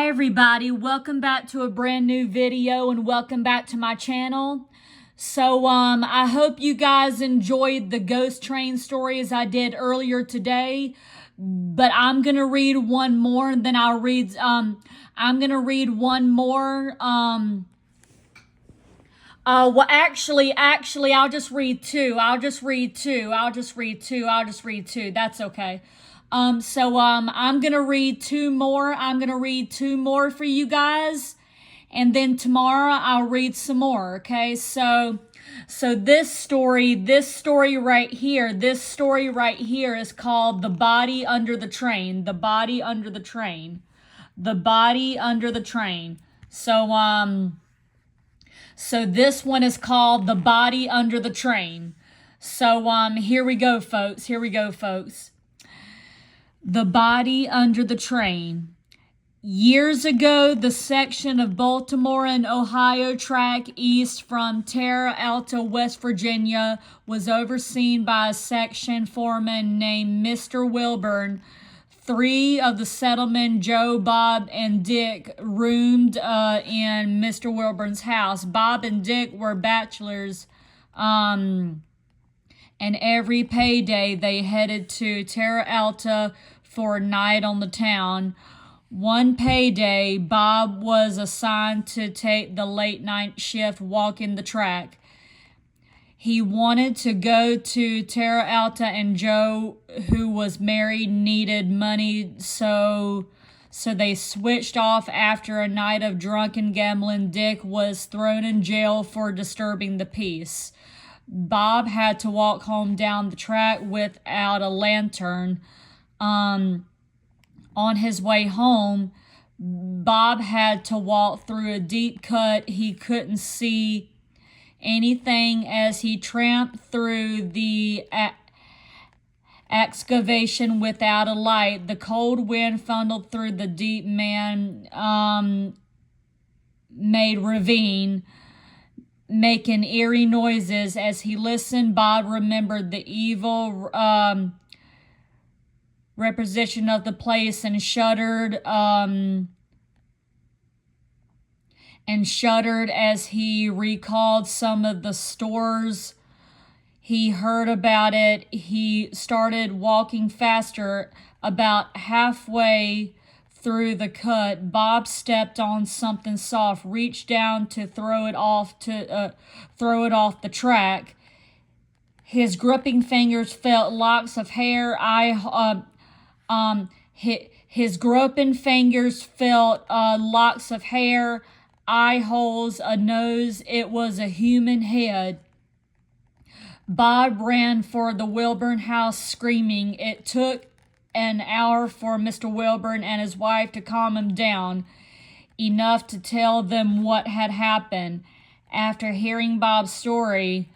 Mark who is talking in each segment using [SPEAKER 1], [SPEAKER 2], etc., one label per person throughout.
[SPEAKER 1] everybody, welcome back to a brand new video and welcome back to my channel. So I hope you guys enjoyed the ghost train story as I did earlier today, but I'm gonna read one more and then I'll read I'm gonna read one more. Well, actually, I'll just read two. I'll just read two. That's okay. I'm gonna read two more. I'm gonna read two more for you guys, and then tomorrow I'll read some more. Okay, so this story right here, is called "The Body Under the Train." The body under the train. The body under the train. So this one is called "The Body Under the Train." So here we go, folks. The Body Under the Train. Years ago, the section of Baltimore and Ohio track east from Terra Alta, West Virginia, was overseen by a section foreman named Mr. Wilburn. Three of the settlement, Joe, Bob, and Dick, roomed in Mr. Wilburn's house. Bob and Dick were bachelors, and every payday they headed to Terra Alta for a night on the town. One payday, Bob was assigned to take the late night shift walking the track. He wanted to go to Terra Alta, and Joe, who was married, needed money, so they switched off after a night of drunken gambling. Dick was thrown in jail for disturbing the peace. Bob had to walk home down the track without a lantern. On his way home, Bob had to walk through a deep cut. He couldn't see anything as he tramped through the excavation without a light. The cold wind funneled through the deep man-made ravine, making eerie noises. As he listened, Bob remembered the evil representation of the place and shuddered as he recalled some of the stores he heard about it. He started walking faster. About halfway through the cut, Bob stepped on something soft, reached down to throw it off the track. His gripping fingers felt locks of hair. His groping fingers felt locks of hair, eye holes, a nose. It was a human head. Bob ran for the Wilburn house screaming. It took an hour for Mr. Wilburn and his wife to calm him down, enough to tell them what had happened. After hearing Bob's story,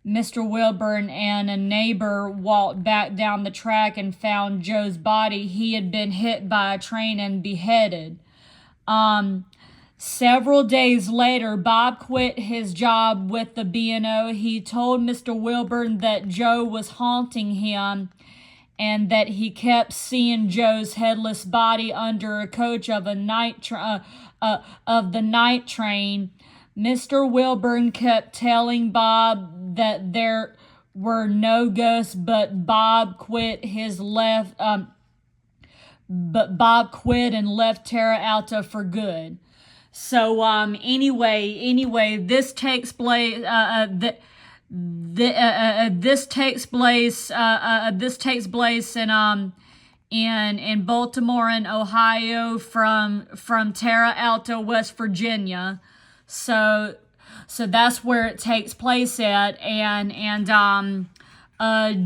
[SPEAKER 1] Mr. Wilburn and a neighbor walked back down the track and found Joe's body. He had been hit by a train and beheaded. Several days later, Bob quit his job with the B&O. He told Mr. Wilburn that Joe was haunting him and that he kept seeing Joe's headless body under a coach of the night train. Mr. Wilburn kept telling Bob that there were no ghosts, but Bob quit and left Terra Alta for good. So anyway, this takes place. This takes place in Baltimore and Ohio from Terra Alta, West Virginia. So that's where it takes place at, and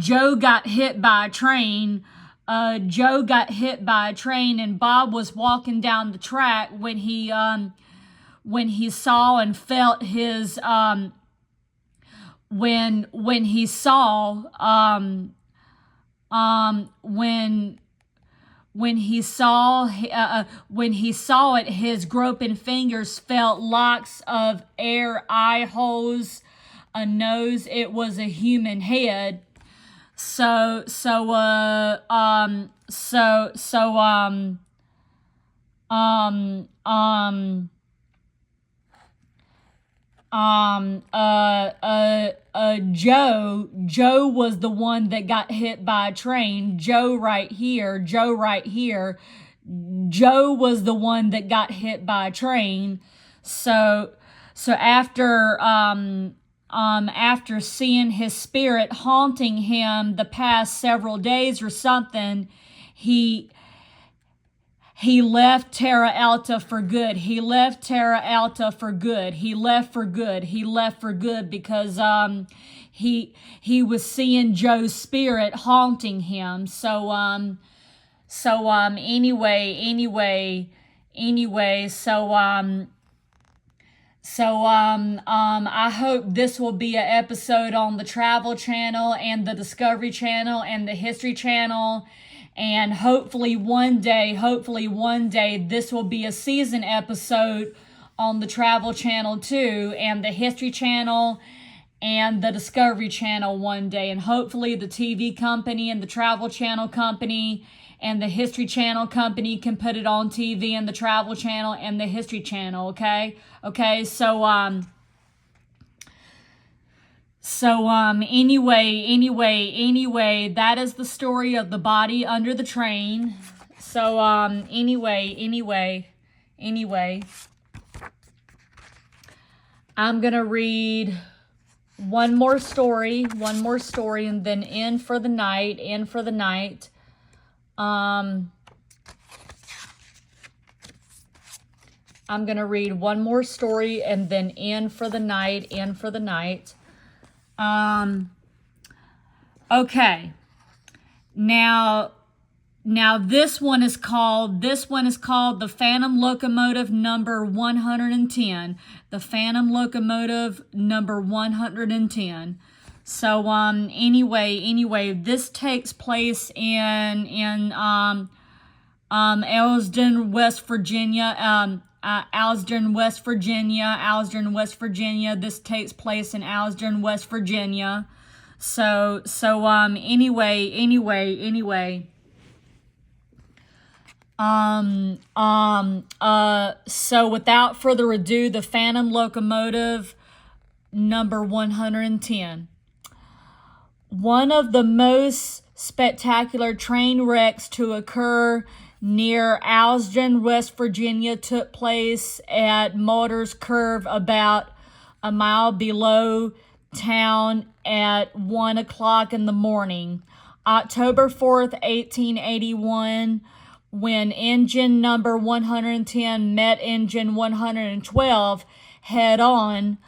[SPEAKER 1] Joe got hit by a train. And Bob was walking down the track when he saw and felt his when he saw it, his groping fingers felt locks of air, eye holes, a nose. It was a human head. So um, um, Joe was the one that got hit by a train. Joe right here, Joe was the one that got hit by a train. So, after seeing his spirit haunting him the past several days or something, he he left Terra Alta for good. He left Terra Alta for good. He left for good. He left for good because he was seeing Joe's spirit haunting him. I hope this will be an episode on the Travel Channel and the Discovery Channel and the History Channel. And hopefully one day, this will be a season episode on the Travel Channel too, and the History Channel and the Discovery Channel one day. And hopefully the TV company and the Travel Channel company and the History Channel company can put it on TV, and the Travel Channel and the History Channel, okay? Okay, anyway, that is the story of the body under the train. Anyway, I'm gonna read one more story, and then end for the night. I'm going to read one more story and then end for the night. Okay. Now this one is called the Phantom Locomotive number 110. The Phantom Locomotive number 110. So anyway, this takes place in Elsden, West Virginia. Elsden, West Virginia. This takes place in Elsden, West Virginia. So without further ado, the Phantom Locomotive number 110. One of the most spectacular train wrecks to occur near Elsden, West Virginia took place at Mulder's Curve, about a mile below town, at 1 o'clock in the morning. October 4th, 1881, when engine number 110 met engine 112 head on.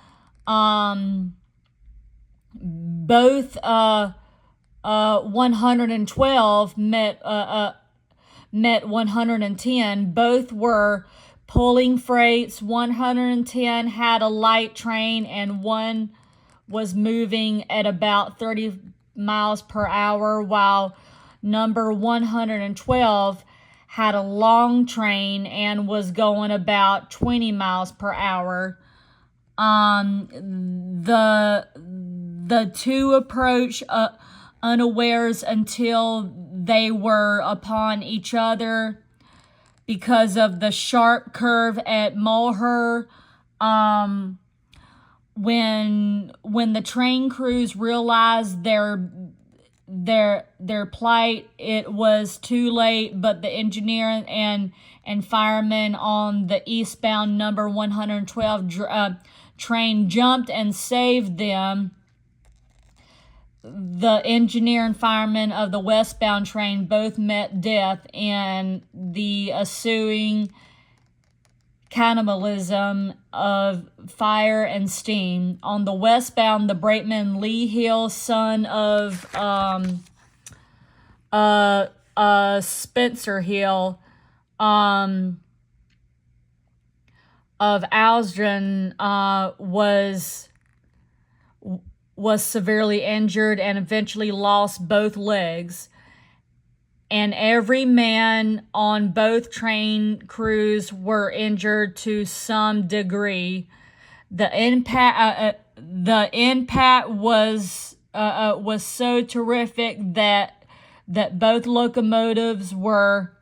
[SPEAKER 1] Both 112 met 110. Both were pulling freights. 110 had a light train, and one was moving at about 30 miles per hour, while number 112 had a long train and was going about 20 miles per hour. The two approached unawares until they were upon each other because of the sharp curve at Mulher. When the train crews realized their plight, it was too late, but the engineer and firemen on the eastbound number 112 train jumped and saved them. The engineer and firemen of the westbound train both met death in the ensuing cannibalism of fire and steam. On the westbound, the brakeman Lee Hill, son of Spencer Hill, of Elsden, was severely injured and eventually lost both legs. And every man on both train crews were injured to some degree. The impact was so terrific that both locomotives were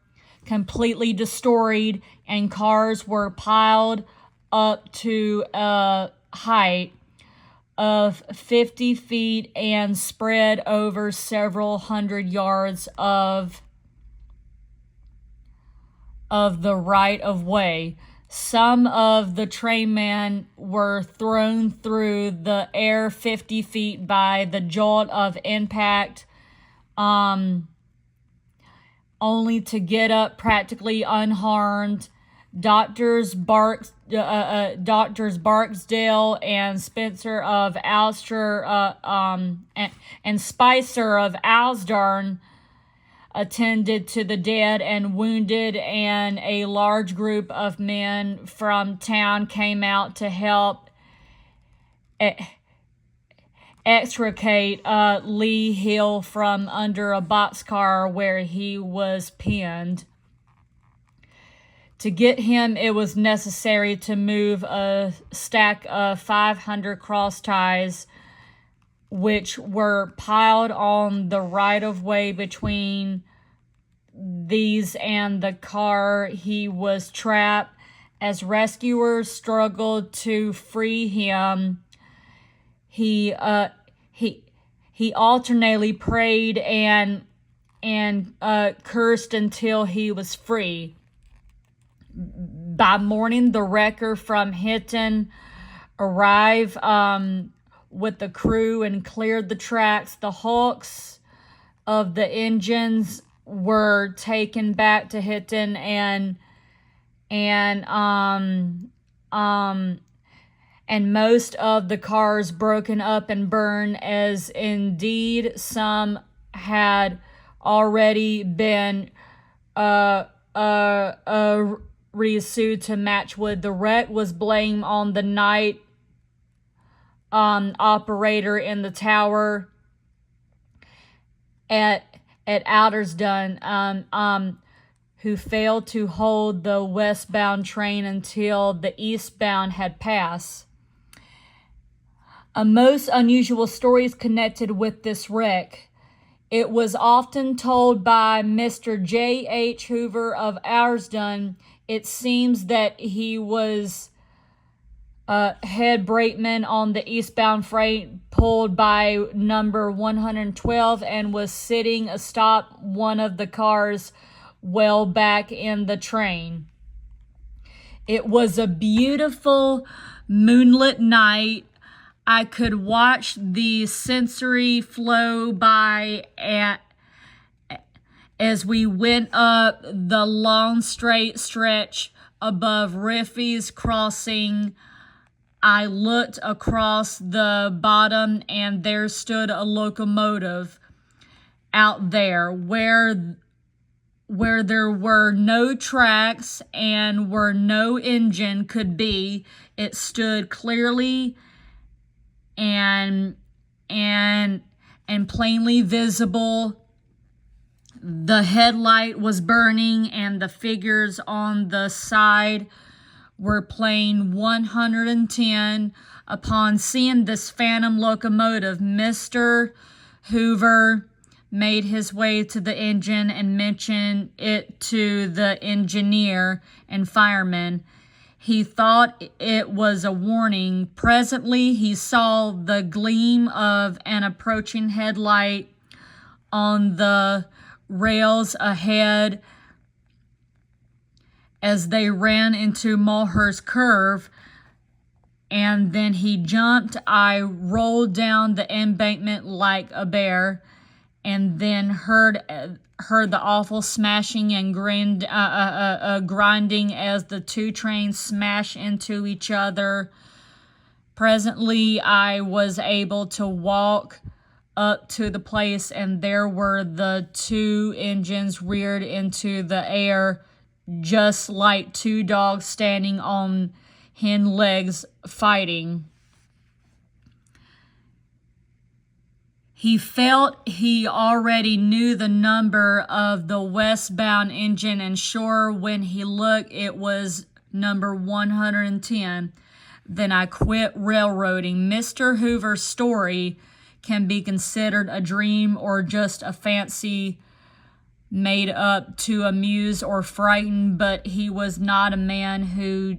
[SPEAKER 1] completely destroyed, and cars were piled up to a height of 50 feet and spread over several hundred yards of the right-of-way. Some of the trainmen were thrown through the air 50 feet by the jolt of impact, only to get up practically unharmed. Doctors Barksdale and Spencer of Ulster and Spicer of Alsdurn attended to the dead and wounded, and a large group of men from town came out to help extricate Lee Hill from under a boxcar where he was pinned. To get him, it was necessary to move a stack of 500 cross ties, which were piled on the right-of-way between these and the car. He was trapped. As rescuers struggled to free him, he alternately prayed and cursed until he was free. By morning, the wrecker from Hinton arrived with the crew and cleared the tracks. The hulks of the engines were taken back to Hinton and most of the cars broken up and burned, as indeed some had already been reissued to Matchwood. The wreck was blamed on the night operator in the tower at Aldersdon, who failed to hold the westbound train until the eastbound had passed. A most unusual story is connected with this wreck. It was often told by Mr. J. H. Hoover of Aldersdon. It seems that he was head brakeman on the eastbound freight pulled by number 112 and was sitting atop one of the cars well back in the train. It was a beautiful moonlit night. I could watch the sensory flow by as we went up the long straight stretch above Riffy's Crossing. I looked across the bottom, and there stood a locomotive out there where there were no tracks and where no engine could be. It stood clearly and plainly visible. The headlight was burning, and the figures on the side were playing 110. Upon seeing this phantom locomotive, Mr. Hoover made his way to the engine and mentioned it to the engineer and fireman. He thought it was a warning. Presently, he saw the gleam of an approaching headlight on the rails ahead as they ran into Mulhurst Curve, and then he jumped. I rolled down the embankment like a bear, and then heard the awful smashing and grinding as the two trains smashed into each other. Presently, I was able to walk up to the place, and there were the two engines reared into the air, just like two dogs standing on hind legs fighting. He felt he already knew the number of the westbound engine, and sure, when he looked, it was number 110. Then I quit railroading. Mr. Hoover's story can be considered a dream or just a fancy made up to amuse or frighten, but he was not a man who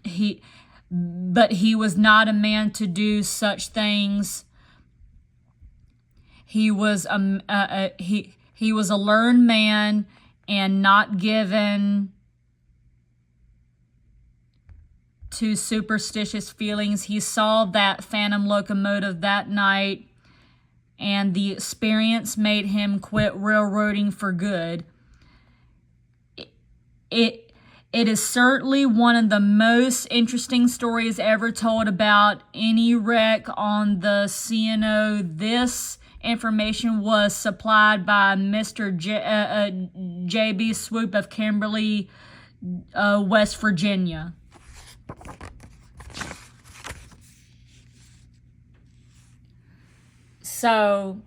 [SPEAKER 1] he was not a man to do such things. He was he was a learned man and not given to superstitious feelings. He saw that phantom locomotive that night, and the experience made him quit railroading for good. It is certainly one of the most interesting stories ever told about any wreck on the C&O. This information was supplied by Mr. J.B. Swoop of Kimberly, West Virginia. So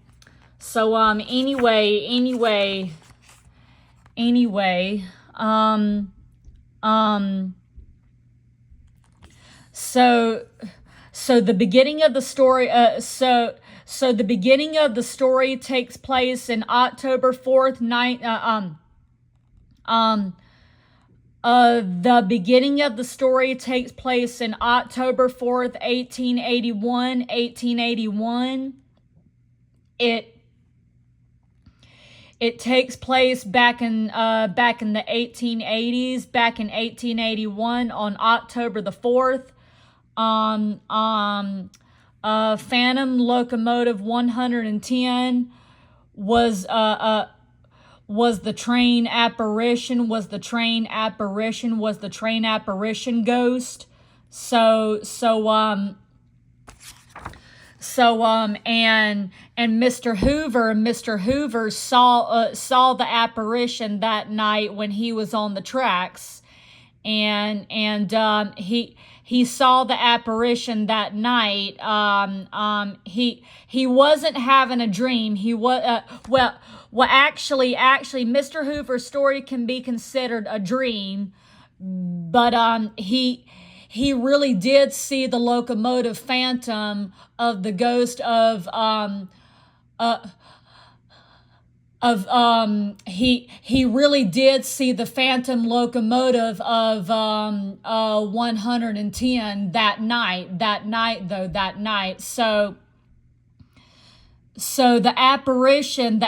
[SPEAKER 1] anyway, so the beginning of the story, so the beginning of the story takes place in October 4th, the beginning of the story takes place in October 4th, 1881. It takes place back in the 1880s, back in 1881 on October the 4th. Phantom Locomotive 110 was the train apparition, ghost. And Mr. Hoover saw the apparition that night when he was on the tracks, and he saw the apparition that night. He wasn't having a dream. He was actually Mr. Hoover's story can be considered a dream, but he really did see the locomotive phantom of the ghost he really did see the phantom locomotive of 110 that night. So the apparition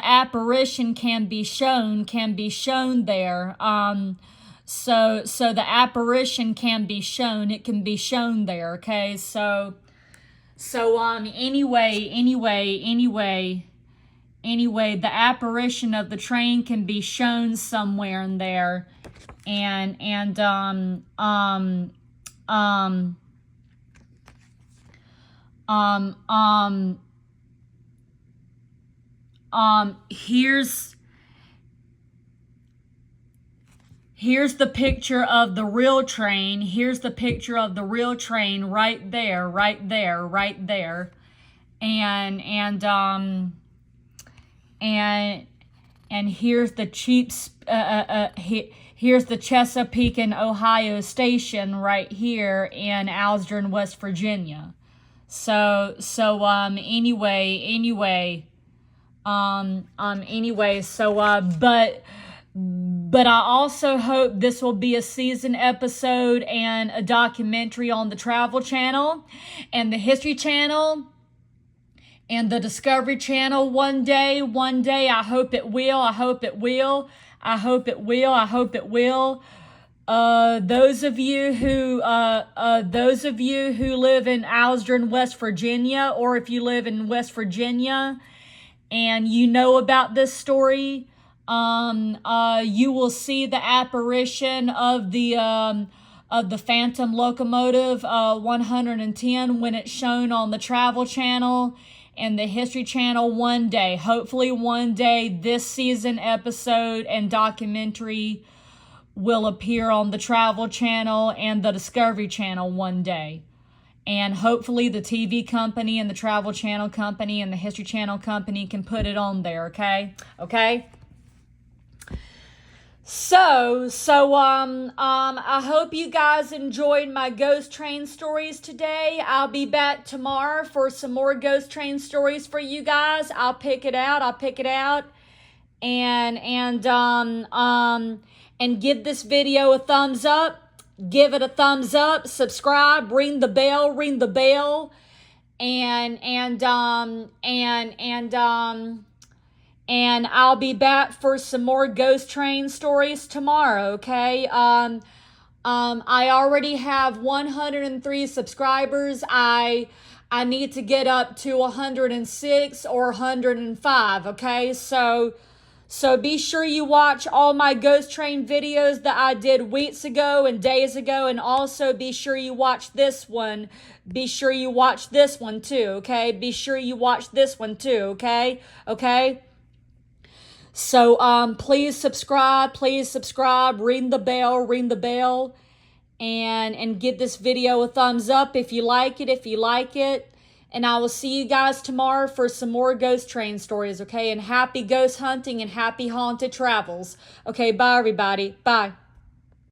[SPEAKER 1] can be shown there. So the apparition can be shown. It can be shown there. Okay. So anyway, the apparition of the train can be shown somewhere in there, and here's the picture of the real train. Here's the picture of the real train right there. And here's the here's the Chesapeake and Ohio station right here in Alsdrun, West Virginia. But I also hope this will be a season episode and a documentary on the Travel Channel and the History Channel and the Discovery Channel one day. I hope it will. Those of you who live in Alsdrun, West Virginia, or if you live in West Virginia and you know about this story, you will see the apparition of the phantom locomotive 110 when it's shown on the Travel Channel and the History Channel one day. Hopefully one day this season episode and documentary will appear on the Travel Channel and the Discovery Channel one day. And hopefully the TV company and the Travel Channel company and the History Channel company can put it on there, okay? So, I hope you guys enjoyed my ghost train stories today. I'll be back tomorrow for some more ghost train stories for you guys. I'll pick it out. and give this video a thumbs up. Give it a thumbs up. Subscribe. Ring the bell. Ring the bell. And I'll be back for some more ghost train stories tomorrow. Okay. I already have 103 subscribers. I need to get up to 106 or 105. Okay. So be sure you watch all my ghost train videos that I did weeks ago and days ago, and also be sure you watch this one. Be sure you watch this one too, okay? Be sure you watch this one too, okay? Okay? So please subscribe, ring the bell, and give this video a thumbs up if you like it. And I will see you guys tomorrow for some more ghost train stories, okay? And happy ghost hunting and happy haunted travels. Okay, bye everybody. Bye.